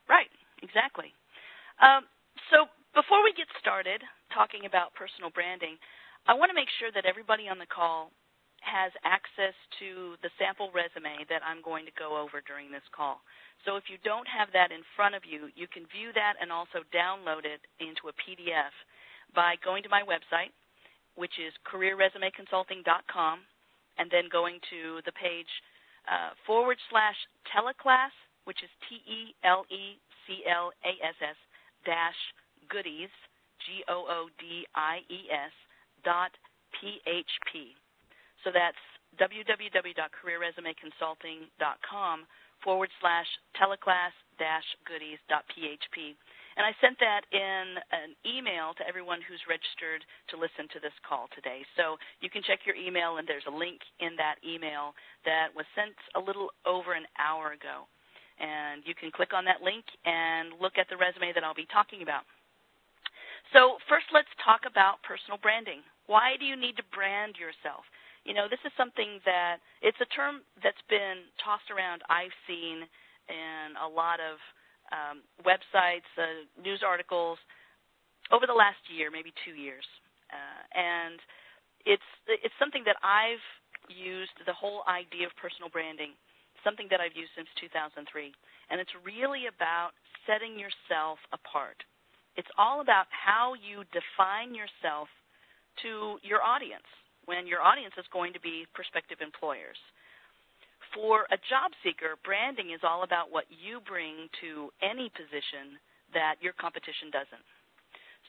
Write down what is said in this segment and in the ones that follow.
Right, exactly. So before we get started talking about personal branding, I want to make sure that everybody on the call has access to the sample resume that I'm going to go over during this call. So if you don't have that in front of you, you can view that and also download it into a PDF by going to my website, which is careerresumeconsulting.com, and then going to the page /teleclass, which is TELECLASS -goodies, GOODIES.PHP. So that's www.careerresumeconsulting.com /teleclass-goodies.php. And I sent that in an email to everyone who's registered to listen to this call today. So you can check your email, and there's a link in that email that was sent a little over an hour ago. And you can click on that link and look at the resume that I'll be talking about. So first, let's talk about personal branding. Why do you need to brand yourself? You know, this is something that it's a term that's been tossed around. I've seen in a lot of websites, news articles over the last year, maybe 2 years. And it's something that I've used, the whole idea of personal branding, something that I've used since 2003. And it's really about setting yourself apart. It's all about how you define yourself to your audience, when your audience is going to be prospective employers. For a job seeker, branding is all about what you bring to any position that your competition doesn't.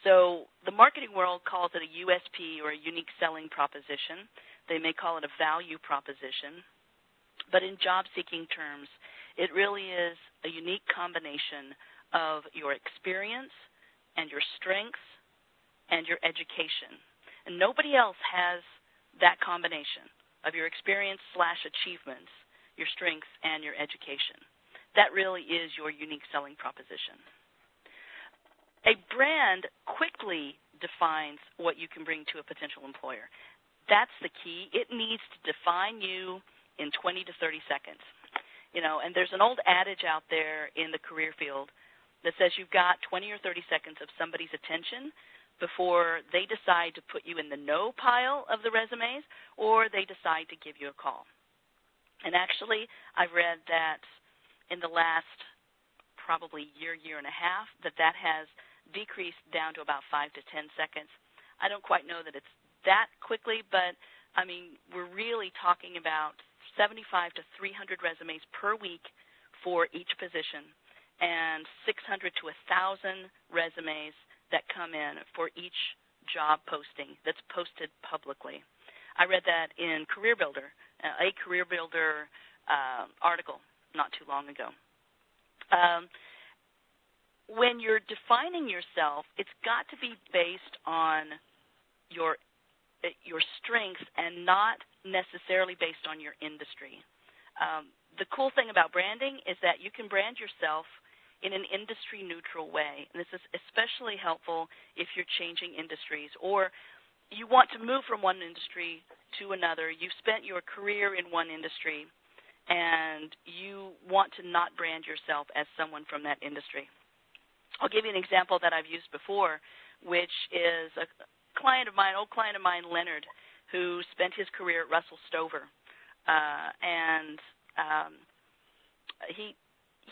So the marketing world calls it a USP, or a unique selling proposition. They may call it a value proposition. But in job-seeking terms, it really is a unique combination of your experience and your strengths and your education. And nobody else has that combination of your experience/achievements, your strengths, and your education. That really is your unique selling proposition. A brand quickly defines what you can bring to a potential employer. That's the key. It needs to define you in 20 to 30 seconds. You know, and there's an old adage out there in the career field that says you've got 20 or 30 seconds of somebody's attention before they decide to put you in the no pile of the resumes, or they decide to give you a call. And actually, I've read that in the last probably year and a half, that has decreased down to about 5 to 10 seconds. I don't quite know that it's that quickly, but, I mean, we're really talking about 75 to 300 resumes per week for each position, and 600 to 1,000 resumes that come in for each job posting that's posted publicly. I read that in Career Builder, a Career Builder article not too long ago. When you're defining yourself, it's got to be based on your strengths and not necessarily based on your industry. The cool thing about branding is that you can brand yourself in an industry-neutral way. And this is especially helpful if you're changing industries or you want to move from one industry to another. You've spent your career in one industry, and you want to not brand yourself as someone from that industry. I'll give you an example that I've used before, which is a client of mine, old client of mine, Leonard, who spent his career at Russell Stover.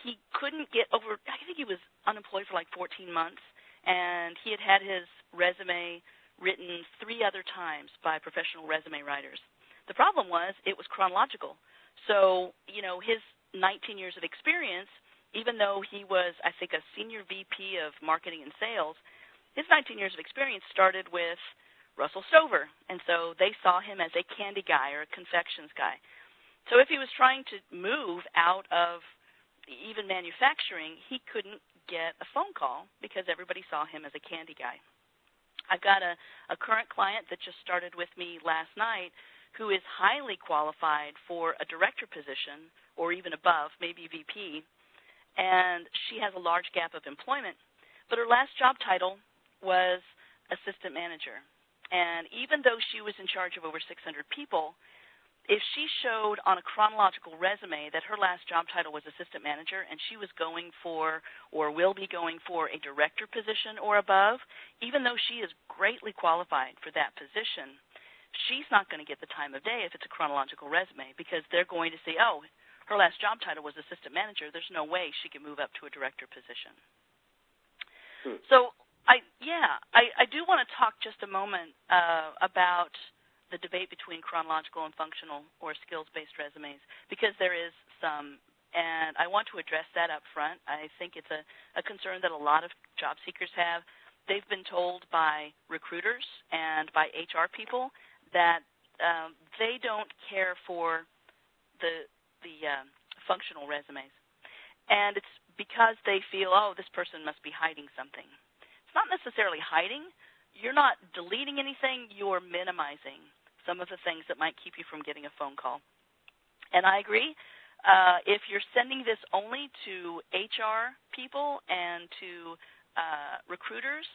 He couldn't get over, I think he was unemployed for like 14 months, and he had his resume written 3 other times by professional resume writers. The problem was it was chronological. So, you know, his 19 years of experience, even though he was, I think, a senior VP of marketing and sales, his 19 years of experience started with Russell Stover, and so they saw him as a candy guy or a confections guy. So if he was trying to move out of even manufacturing, he couldn't get a phone call because everybody saw him as a candy guy. I've got a current client that just started with me last night who is highly qualified for a director position or even above, maybe VP, and she has a large gap of employment, but her last job title was assistant manager. And even though she was in charge of over 600 people, if she showed on a chronological resume that her last job title was assistant manager and she was going for or will be going for a director position or above, even though she is greatly qualified for that position, she's not going to get the time of day if it's a chronological resume, because they're going to say, oh, her last job title was assistant manager. There's no way she can move up to a director position. So I do want to talk just a moment about the debate between chronological and functional or skills-based resumes, because there is some, and I want to address that up front. I think it's a concern that a lot of job seekers have. They've been told by recruiters and by HR people that they don't care for the functional resumes, and it's because they feel, oh, this person must be hiding something. It's not necessarily hiding. You're not deleting anything. You're minimizing some of the things that might keep you from getting a phone call. And I agree. If you're sending this only to HR people and to recruiters,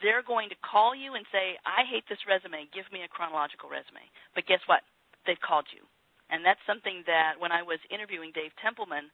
they're going to call you and say, I hate this resume. Give me a chronological resume. But guess what? They've called you. And that's something that when I was interviewing Dave Templeman,